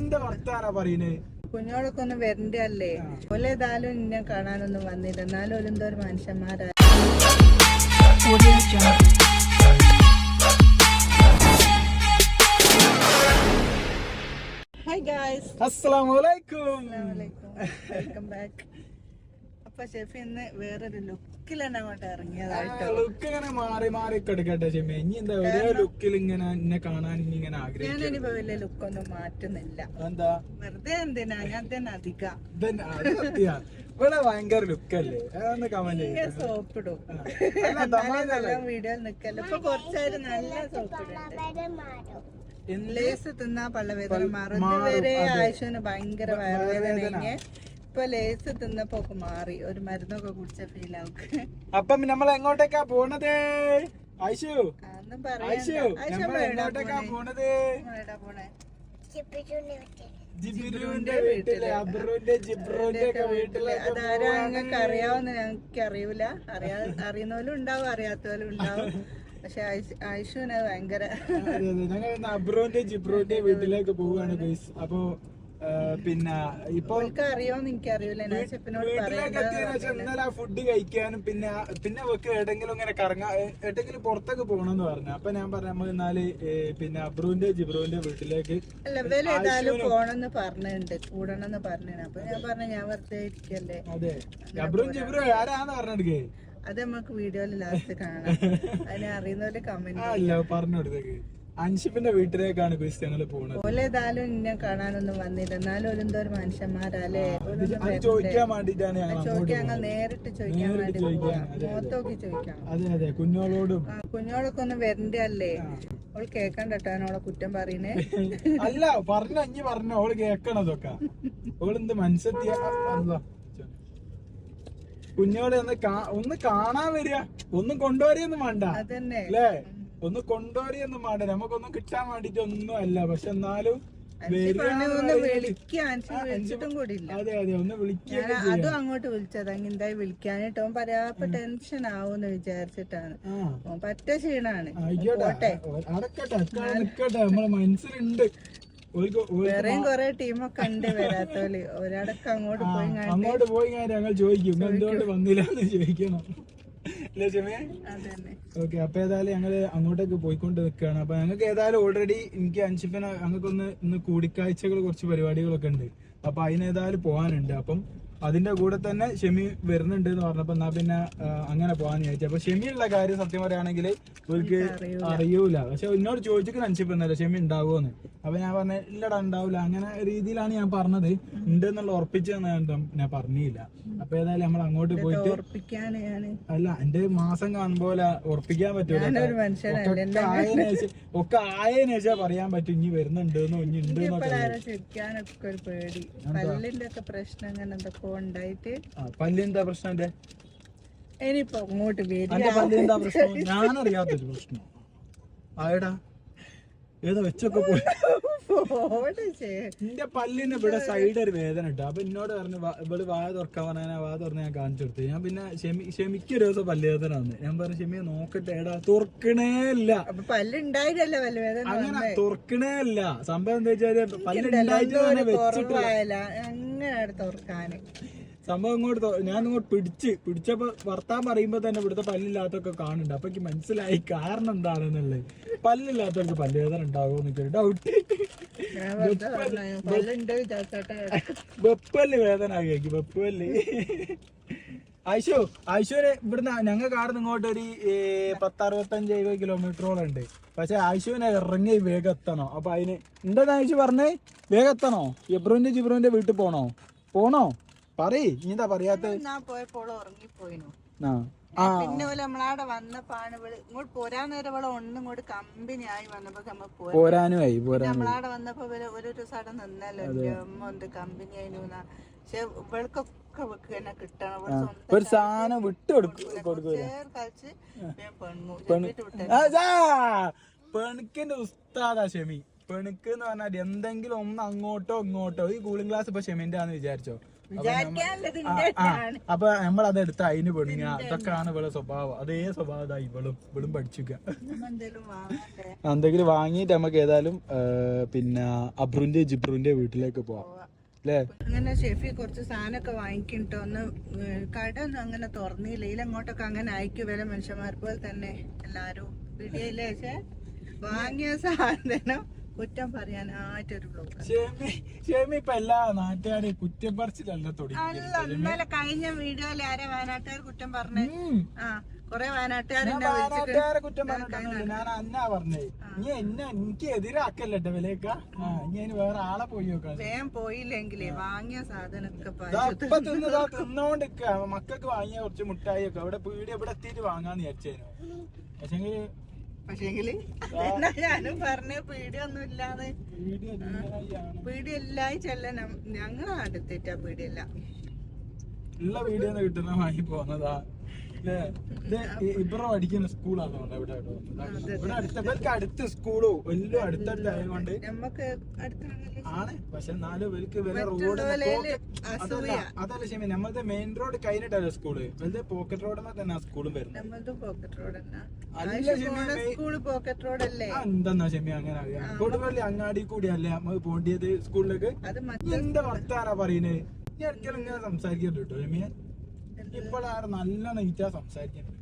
എന്താ വർത്താനാ പറയുന്നേ? കുഞ്ഞോടൊക്കെ ഒന്ന് വരണ്ടേ അല്ലേ? ഓലേതായാലും ഇന്നെ കാണാനൊന്നും വന്നില്ല. എന്നാലും ഓലെന്തോ ഒരു മനുഷ്യന്മാരാ. ഹായ് ഗായ്സ്, അസ്സലാമലൈക്കും. Welcome back. അപ്പൊ ഷെഫി ഇന്ന് വേറൊരു ലുക്കിലാണ് അങ്ങോട്ട് ഇറങ്ങിയതായിട്ട്. ലുക്ക് ഇങ്ങനെ മാറി മാറി എടുക്കട്ടെ ഷെമി. ഇനി എന്താ ഒരേ ലുക്കിൽ ഇങ്ങനെ എന്നെ കാണാൻ ഇങ്ങനെ ആഗ്രഹിക്കും. ഞാനിപ്പോ വലിയ ലുക്കൊന്നും മാറ്റുന്നില്ല. എന്താ വെറുതെ എന്തിനാ ഞാൻ തന്നെ അധികം ഇവിടെ ഭയങ്കര ലുക്കല്ലേ? അതൊന്ന് കമന്റ് സോപ്പിടും വീഡിയോയിൽ നിക്കല്ലോ. ഇപ്പൊ കുറച്ചായിട്ട് നല്ല സോപ്പിടുണ്ട്. ലേസ് തിന്നാ പള്ളവേദന മാറും. ഇതുവരെ ആയുഷന് ഭയങ്കര വയറുവേദന. ഇപ്പൊ ലേസ് തിന്നപ്പോ ഒക്കെ മാറി. ഒരു മരുന്നൊക്കെ കുടിച്ച ഫീൽ ആവും. അപ്പം നമ്മൾ എങ്ങോട്ടേക്കാ പോണത്? ആയിഷു ഒന്നും എങ്ങോട്ടേക്കാ പോണത്? ജിബിരുവിന്റെ വീട്ടില്, അബ്രുവിന്റെ ജിബ്രുവിന്റെ ഒക്കെ വീട്ടിലേക്ക്. അതാരാ നിങ്ങൾക്ക് അറിയാവുന്ന ഞങ്ങൾക്ക് അറിയൂല. അറിയുന്നവരും ഉണ്ടാവും, അറിയാത്തവരും ഉണ്ടാവും. പക്ഷെ ആയിഷുവിന് ഭയങ്കര. ഞങ്ങൾ അബ്രുവിന്റെ ജിബ്രുവിന്റെ വീട്ടിലേക്ക് പോവുകയാണ് ഗൈസ്. അപ്പൊ പിന്നെ ഇപ്പൊ അറിയോന്ന് എനിക്കറിയൂല. ഇന്നലെ ഫുഡ് കഴിക്കാനും പിന്നെ വെക്ക് എവിടെങ്കിലും ഇങ്ങനെ കറങ്ങാ എവിടെങ്കിലും പുറത്തൊക്കെ പോകണമെന്ന് പറഞ്ഞു. അപ്പൊ ഞാൻ പറഞ്ഞു നമ്മൾ എന്നാല് പിന്നെ അബ്രുവിന്റെ ജിബ്രുവിന്റെ വീട്ടിലേക്ക് ഏതായാലും പോണെന്ന് പറഞ്ഞിട്ടുണ്ട്, കൂടണമെന്ന് പറഞ്ഞു. അപ്പൊ ഞാൻ പറഞ്ഞു ഞാൻ വെറുതെ ഇരിക്കല്ലേ. അതെ, അബ്രുവും ജിബ്രു ആരാന്ന് പറഞ്ഞെടുക്കേ. അത് നമുക്ക് വീഡിയോയിൽ ലാസ്റ്റ് കാണാം. അതിനെ അറിയുന്നവര് കമന്റ് അല്ല പറഞ്ഞു കൊടുത്തേക്ക്. അൻഷിഫിന്റെ വീട്ടിലേക്കാണ് ഗൈസ് ഞങ്ങൾ പോകുന്നത്. ഓലേതായാലും ഇന്നെ കാണാനൊന്നും വന്നില്ല. എന്നാലും ഓലെന്തോ ഒരു മനുഷ്യന്മാരല്ലേ? ചോദിക്കാൻ വേണ്ടിട്ടാണ് ഞങ്ങൾ നേരിട്ട് ചോദിക്കാൻ വേണ്ടി മുഖത്തോക്കി ചോദിക്കാം. അതെ അതെ, കുഞ്ഞോടൊക്കെ ഒന്ന് വരണ്ടേ അല്ലേ? ഓള് കേക്കണ്ട കേട്ടോ അവളെ കുറ്റം പറയുന്നേ. അല്ല പറഞ്ഞ അഞ്ഞി പറഞ്ഞ ഓള് കേക്കണതൊക്കെ. ഓളെന്ത് മനസ്സെത്തിയ കുഞ്ഞോടെ ഒന്ന് കാണാൻ വരിക, ഒന്നും കൊണ്ടുവരിയൊന്നും വേണ്ട. അതന്നെ അല്ലേ? ഒന്ന് കൊണ്ടുവരിയൊന്നും വേണ്ട, നമുക്കൊന്നും കിട്ടാൻ വേണ്ടിട്ട് ഒന്നും അല്ല. പക്ഷെ എന്നാലും അതും അങ്ങോട്ട് വിളിച്ചത് എന്തായി വിളിക്കാനിട്ടോ പറയാപ്പ ടെൻഷൻ ആവൂന്ന് വിചാരിച്ചിട്ടാണ്. പറ്റ ക്ഷീണാണ്. നമ്മളെ മനസ്സിലുണ്ട്. വേറെയും കൊറേ ടീമൊക്കെ ഉണ്ട് വരാത്തോല്. ഒരാടൊക്കെ അങ്ങോട്ട് പോയി ഞങ്ങൾ ചോദിക്കും എന്തുകൊണ്ട് വന്നില്ലാന്ന് ചോദിക്കണം. ഓക്കെ, അപ്പൊ ഏതായാലും ഞങ്ങള് അങ്ങോട്ടേക്ക് പോയിക്കൊണ്ട് നിൽക്കുകയാണ്. അപ്പൊ ഞങ്ങൾക്ക് ഏതായാലും ഓൾറെഡി എനിക്ക് അൻഷിഫിന് ഞങ്ങൾക്കൊന്ന് ഇന്ന് കൂടിക്കാഴ്ചകൾ കുറച്ച് പരിപാടികളൊക്കെ ഉണ്ട്. അപ്പൊ അതിനേതായാലും പോകാനുണ്ട്. അപ്പം അതിന്റെ കൂടെ തന്നെ ഷെമി വരുന്നുണ്ട് എന്ന് പറഞ്ഞപ്പോ എന്നാ പിന്നെ അങ്ങനെ പോകാന്ന് ചോദിച്ചു. അപ്പൊ ഷെമിയുള്ള കാര്യം സത്യം പറയുകയാണെങ്കിൽ അവർക്ക് അറിയൂല. പക്ഷെ എന്നോട് ചോദിച്ചിട്ട് അൻഷിഫ് എന്നല്ല ഷെമി ഉണ്ടാവുമെന്ന്. അപ്പൊ ഞാൻ പറഞ്ഞ ഇല്ലടാ ഉണ്ടാവില്ല, അങ്ങനെ രീതിയിലാണ് ഞാൻ പറഞ്ഞത്. ഉണ്ട് എന്നുള്ള ഉറപ്പിച്ചെന്ന് ഞാൻ പറഞ്ഞില്ല. അപ്പൊ ഏതായാലും നമ്മൾ അങ്ങോട്ട് പോയിട്ട് അല്ല എന്റെ മാസം കാണുമ്പോലെ ഉറപ്പിക്കാൻ പറ്റൂല. ഒക്കെ ആയതിനു ശേഷം പറയാൻ പറ്റും ഇനി വരുന്നുണ്ടെന്നോ ഇനി ഉണ്ട് പല്ലിന്റെ പ്രശ്നം. ഇനിയിപ്പോ അങ്ങോട്ട് പല്ലിന്റെ പ്രശ്നം ഞാനറിയാത്തൊരു പ്രശ്നം ആയടാ. ഏതോ വെച്ചൊക്കെ പോയി എന്റെ പല്ലിന് ഇവിടെ സൈഡ് ഒരു വേദന ഇട്ടു. അപ്പൊ എന്നോട് പറഞ്ഞു ഇവിടെ വായ തുറക്കാൻ പറഞ്ഞാൽ വായ തുറന്ന് ഞാൻ കാണിച്ചു കൊടുത്തു. ഞാൻ പിന്നെ ഷെമിക്ക് ഒരു ദിവസം പല്ല് വേദന വന്നു. ഞാൻ പറഞ്ഞു ഷെമിയെ നോക്കട്ടെ, എടാ തുറക്കണേ ഇല്ല. അങ്ങനെ തുറക്കണേ ഇല്ല. സംഭവം എന്താ വെച്ചാല് പല്ലുണ്ടായിട്ട് വെച്ചിട്ടില്ല. സംഭവം ഇങ്ങോട്ട് ഞാൻ ഇങ്ങോട്ട് പിടിച്ചപ്പോ വർത്താൻ പറയുമ്പോ തന്നെ ഇവിടുത്തെ പല്ലില്ലാത്തൊക്കെ കാണുന്നുണ്ട്. അപ്പൊ എനിക്ക് മനസ്സിലായി കാരണം എന്താണെന്നുള്ളത്. പല്ലില്ലാത്തവർക്ക് പല്ലുവേദന ഉണ്ടാകുമോ എന്നൊക്കെ ഡൗട്ട്. വെപ്പല്ല് വേദന ആക്കി വെപ്പല്ല്. ആയിഷുവിന് ഇവിടുന്ന് ഞങ്ങൾക്ക് അവിടെ നിന്ന് ഇങ്ങോട്ട് ഒരു 10-65 കിലോമീറ്ററോളം ഉണ്ട്. പക്ഷെ ആയിഷുവിനെ ഇറങ്ങി വേഗം എത്തണോ. അപ്പൊ അതിന് എന്താ ആയിഷു പറഞ്ഞേ? വേഗം എത്തണോ? എബ്രുവിന്റെ ജിബ്രുവിന്റെ വീട്ടിൽ പോണോ പറയ്. ഇനി എന്താ പറയാത്ത? പോയപ്പോൾ ഉറങ്ങിപ്പോയിനു. പിന്നെ നമ്മളവിടെ വന്നപ്പാണ് ഇങ്ങോട്ട് പോരാൻ നേരം ഇവിടെ ഒന്നിങ്ങോട്ട് കമ്പനി ആയി വന്നപ്പോ പോരാനുമായി. നമ്മളവിടെ വന്നപ്പോ ഒരു സടം നിന്നല്ലോ അമ്മ എന്ത് കമ്പനി ആയിരുന്നു. പക്ഷെ ഇവൾക്കൊക്കെ തന്നെ കിട്ടണം. ഒരു സാധനം വിട്ട് പെൺകിന്റെ ഉസ്താദാ ഷെമി. പെണുക്ക് എന്ന് പറഞ്ഞാൽ എന്തെങ്കിലും ഒന്ന് അങ്ങോട്ടോ ഇങ്ങോട്ടോ ഈ കൂളിംഗ് ഗ്ലാസ് ഇപ്പൊ ഷെമിന്റെ ആന്ന് വിചാരിച്ചോ, അപ്പൊ നമ്മളത് എടുത്ത് അതിന് പെണ്ണുങ്ങ. അതൊക്കെയാണ് ഇവളെ സ്വഭാവം. അതേ സ്വഭാവം ഇവളും പഠിച്ചിക്ക. എന്തെങ്കിലും വാങ്ങിയിട്ട് നമുക്ക് ഏതായാലും പിന്നെ അബ്രുന്റെ ജിബ്രുന്റെ വീട്ടിലേക്ക് പോവാം അല്ലേ. അങ്ങനെ ഷെഫി കുറച്ച് സാധനമൊക്കെ വാങ്ങിക്കിട്ടോ. ഒന്ന് കട ഒന്നും അങ്ങനെ തുറന്നില്ല. ഇതിലങ്ങോട്ടൊക്കെ അങ്ങനെ അയക്കും വില മനുഷ്യന്മാർ പോലെ തന്നെ എല്ലാരും വീഡിയോയിലെ. പക്ഷെ വാങ്ങിയ സാധനം കുറ്റം പറയാനായിട്ടൊരു ബ്ലോഗ്. ഇപ്പൊ എല്ലാ നാട്ടുകാരെ കുറ്റം പറിച്ചിലല്ല അല്ല, ഇന്നലെ കഴിഞ്ഞ വീഡിയോയിൽ ആരെ വയനാട്ടുകാർ കുറ്റം പറഞ്ഞേ? ആ, കൊറേ വയനാട്ടുകാരെ കുറ്റം പറഞ്ഞിട്ടുണ്ട്. ഞാൻ അന്നാ പറഞ്ഞേ, നീ എനിക്ക് എതിരാക്കല്ലോ വിലക്ക. ഇനി വേറെ ആളെ പോയി നോക്കാം. വേഗം പോയില്ലെങ്കിലേ വാങ്ങിയ സാധനമൊക്കെ തിന്നോണ്ടിക്ക. മക്കൾക്ക് വാങ്ങിയ കുറച്ച് മുട്ടായി ഒക്കെ ഇവിടെ ഇവിടെ എത്തിയിട്ട് വാങ്ങാന്ന് വിചാരിച്ചേനു. പക്ഷെങ്കില് ഞാനും പറഞ്ഞ പീടിയൊന്നും ഇല്ലാതെ. പീടിയില്ലായി ചെല്ലണം. ഞങ്ങളെ അടുത്തേറ്റാ പീടിയല്ല ഉള്ള വീഡിയോ കിട്ടുന്ന വാങ്ങി പോന്നതാ. ഇവരുടെ പഠിക്കുന്ന സ്കൂളാണ് ഇവിടെ അടുത്ത് സ്കൂളോ എല്ലാം അടുത്തടുത്തായതുകൊണ്ട് നമുക്ക് ആണ്. പക്ഷെ എന്നാലും ഇവർക്ക് വരെ റോഡ് അതല്ല ശരി. നമ്മളത് മെയിൻ റോഡ് കഴിഞ്ഞിട്ടല്ല സ്കൂള്. വെറുതെ പോക്കറ്റ് റോഡുമ്പോ തന്നെ സ്കൂളും വരുന്നത്. എന്താ ഷെമി അങ്ങനെ അറിയാം. കൊടുവള്ളി അങ്ങാടി കൂടിയല്ലേ നമ്മൾ പോണ്ടിയത് സ്കൂളിലേക്ക്. എന്താ വർത്താനാ പറയുന്നത്? ഞാൻ ഒരിക്കലും ഇങ്ങനെ സംസാരിക്കല്ലോ കേട്ടോ ഷെമിയെ. ഇപ്പോഴാണ് നല്ല നീറ്റാ സംസാരിക്കുന്നത്.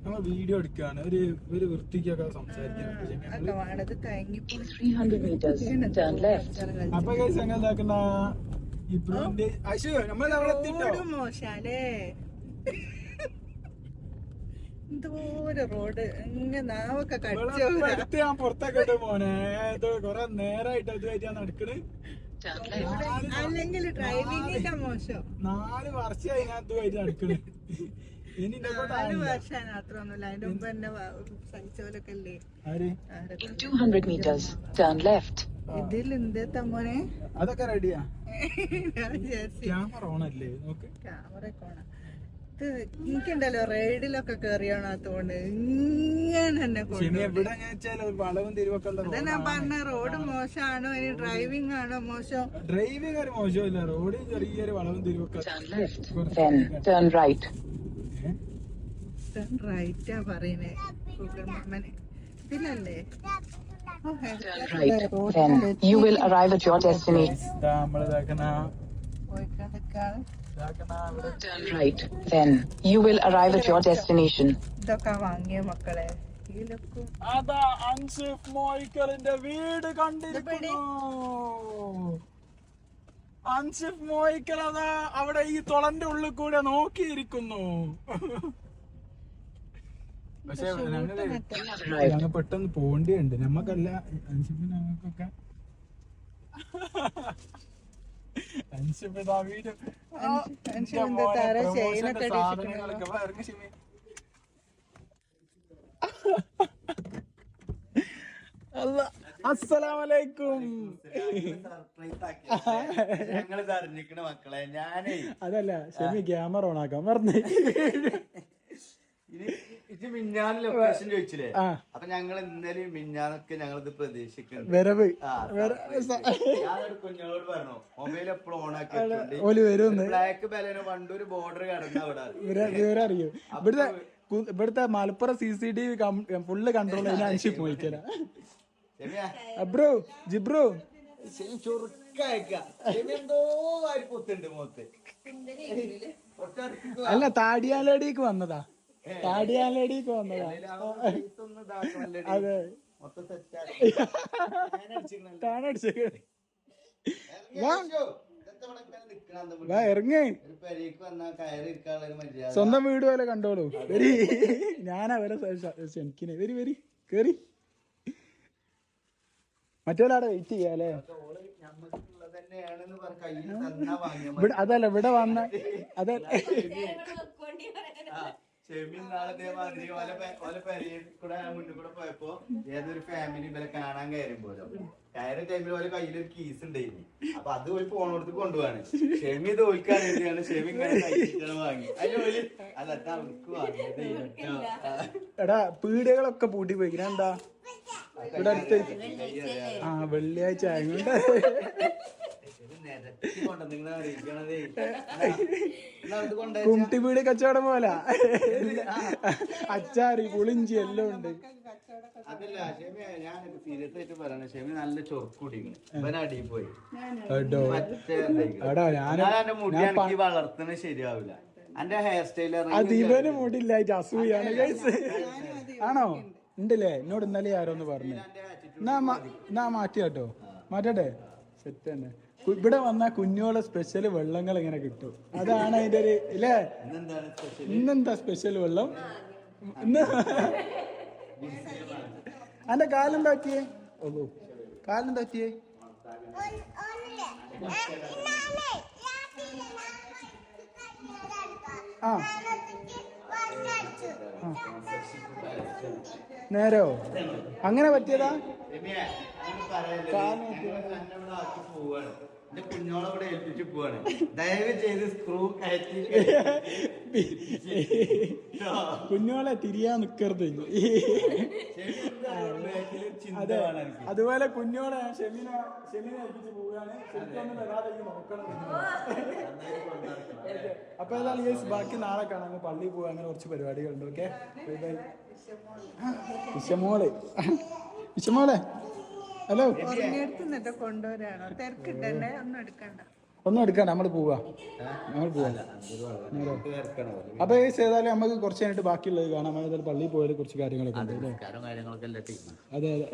നമ്മൾ വീഡിയോ എടുക്കാണ് ഒരു വൃത്തിക്കൊക്കെ സംസാരിക്കുന്നത്. അപ്പൊ എന്താക്കുന്ന ഇബ്രുവിന്റെ അശു നമ്മൾ അവിടെ എത്തിട്ടോ. മോശാലേ റോഡ് നാവൊക്കെ അടുത്ത് ഞാൻ പുറത്തൊക്കെ മോനെ. കൊറേ നേരായിട്ട് അതുമായിട്ടാ നടക്കണ്. അല്ലെങ്കിൽ ഡ്രൈവിംഗിന്റെ മോശം 4 വർഷം അതിനകത്തുമായിട്ട് നടക്കണ്. ഇനി 4 വർഷം അത്രയൊന്നുമില്ല. അതിന്റെ മുമ്പ് തന്നെ സഹിച്ചോലൊക്കെ അല്ലേ. 200 meters, turn left. ഇതിൽ എന്താ മോനെ? അതൊക്കെ റെഡിയാ. ക്യാമറ ഓണല്ലേ? നോക്ക്, ക്യാമറ ഓണ. എനിക്കുണ്ടല്ലോ റൈഡിലൊക്കെ കേറിയോണത്തോണ്ട് ഇങ്ങനെ തന്നെ വളവും തിരിവൊക്കെ ഞാൻ പറഞ്ഞ റോഡ് മോശമാണോ ഇനി ഡ്രൈവിംഗ് ആണോ മോശം? ഡ്രൈവിംഗ് ഒരു മോശമില്ല, റോഡിൽ ചെറിയൊരു വളവും തിരിവൊക്കെ. റൈറ്റാ പറയുന്നേ Google Mammen. ഇതിലല്ലേ You will arrive at your destination. Turn right, then you will arrive at your destination. ഇതൊക്കെ വാങ്ങിയ മക്കളെ. അതാ അൻസിഫ് മോയിക്കലിന്റെ വീട് കണ്ടിരിക്കുന്നു. അൻസിഫ് മോയിക്കൽ അതാ അവിടെ ഈ തൊളന്റെ ഉള്ളിൽ കൂടെ നോക്കിയിരിക്കുന്നു. പക്ഷെ ഞങ്ങൾ പെട്ടെന്ന് പോണ്ടിയുണ്ട്. നമ്മക്കല്ല അൻസിഫിന് ഞങ്ങൾക്കൊക്കെ. അസ്സലാമലൈക്കും. മക്കളെ ഞാനേ അതല്ല ഷെമി ക്യാമറ ഓൺ ആക്കാൻ പറഞ്ഞു. ഇത് മിഞ്ഞാന്ന് ലൊക്കേഷൻ ചോദിച്ചില്ലേ? അപ്പൊ ഞങ്ങൾ ഇന്നലെ മിഞ്ഞാന്നൊക്കെ ഞങ്ങളിത് പ്രതീക്ഷിക്കുന്നുണ്ട്. വരവ് കുഞ്ഞോട് പറഞ്ഞു മൊബൈൽ എപ്പോഴും ഓൺ ആക്കി ബ്ലാക്ക് ബലന് പണ്ടൊരു ബോർഡർ കടന്ന വിവരം അറിയോ? ഇവിടുത്തെ മലപ്പുറം CCTV ഫുള്ള് കൺട്രോൾ ചെയ്യുന്ന അൻഷിഫ് മോയിക്കല. ബ്രോ ജിബ്രോ എന്തോ ആര് പൊത്തുണ്ട് മുഖത്ത്. അല്ല താടിയാലടിക്ക് വന്നതാ. താടിയാലടിക്ക് വന്നതാ. അതെ ഇറങ്ങേ. സ്വന്തം വീട് പോലെ കണ്ടോളൂ. വരി, ഞാനാ വരെ ക്ഷണിക്കണേ. വരി വരി കേറി. മറ്റൊരാടെ വെയിറ്റ് ചെയ്യാല്ലേ? അതല്ല ഇവിടെ വന്ന അതെ ഷെമി നാളെ ഇതേമാതിരി ഓലെ പെരയിൽ കൂടെ മുന്നിൽ കൂടെ പോയപ്പോ ഏതൊരു ഫാമിലി ഇവരെ കാണാൻ കയറുമ്പോലോ കയറിയ ടൈമിൽ ഓരോ കയ്യിലൊരു കീസ് ഉണ്ടായിരുന്നു. അപ്പൊ അത് ഒരു ഫോണെടുത്ത് കൊണ്ടുപോവാണ്. ഷെമി ഇത് ഓൽക്കാൻ വേണ്ടിയാണ് ഷെമി ഇങ്ങനെ കഴിച്ചിട്ടാണ് വാങ്ങി. അതിന് അല്ല നമുക്ക് വാങ്ങിയത്. എടാ പീടികകളൊക്കെ പൂട്ടി പോയി. എന്താ ഇവിടെ അടുത്ത് വെള്ളിയാഴ്ച ആയതുകൊണ്ട് കുട്ടി പീടി കച്ചവടം പോലെ അച്ചാറി പുളിഞ്ചി എല്ലാം ഉണ്ട്. അതല്ല ഷെമി, ഞാൻ സീരിയസ് ആയിട്ട് പറയണ ഷെമി നല്ല ചൊറുക്കുടിക്കണം. ഇവൻ അടിയിൽ പോയി എന്റെ മുടി എനിക്ക് വളർത്തുന്നത് ശരിയാവില്ല. എന്റെ ഹെയർ സ്റ്റൈൽ അത് ഇവന് മുടിയില്ലായിട്ട് അസൂയാണ് ആണോ? ഉണ്ടല്ലേ? എന്നോട് ഇന്നലെ ആരോന്ന് പറഞ്ഞു. എന്നാ മാറ്റി കേട്ടോ, മാറ്റട്ടെ. സെറ്റ് തന്നെ. ഇവിടെ വന്നാ കുഞ്ഞോളെ സ്പെഷ്യൽ വെള്ളങ്ങൾ ഇങ്ങനെ കിട്ടും. അതാണ് അതിന്റെ ഒരു ഇല്ലേ? ഇന്നെന്താ സ്പെഷ്യൽ വെള്ളം? ഇന്ന് അന്റെ കാലെന്താ പറ്റിയേ? ഓ കാലെന്താ പറ്റിയേ? ആ നേരോ അങ്ങനെ പറ്റിയതാ? എന്റെ കുഞ്ഞോളെ ഇവിടെ ഏൽപ്പിച്ചു പോവാണ്. ദയവ് ചെയ്ത് സ്ക്രൂ കയറ്റി കുഞ്ഞോളെ തിരിയാൻ നിക്കരുത്. അതെ, അതുപോലെ കുഞ്ഞോളെ ഷെമിനെ ഏൽപ്പിച്ച് പോവുകയാണ്. ശരിക്കൊന്നും വരാതെ നോക്കണം. അപ്പൊ ഏതായാലും ബാക്കി നാളെ കാണാം. പള്ളിയിൽ പോവാ, അങ്ങനെ കുറച്ച് പരിപാടികളുണ്ട്. Okay bye bye. വിഷമോളെ ഹലോ. കൊണ്ടുവരാണോ? തിരക്കിട്ടേ ഒന്നും എടുക്കണ്ട. ഒന്നും എടുക്കണ്ട, നമ്മള് പോവാ. അപ്പൊ ഏതായാലും നമുക്ക് കുറച്ച് കഴിഞ്ഞിട്ട് ബാക്കിയുള്ളത് കാണാം. ഏതായാലും പള്ളിയിൽ പോയാലും കുറച്ച് കാര്യങ്ങളൊക്കെ ഉണ്ട്. അതെ അതെ.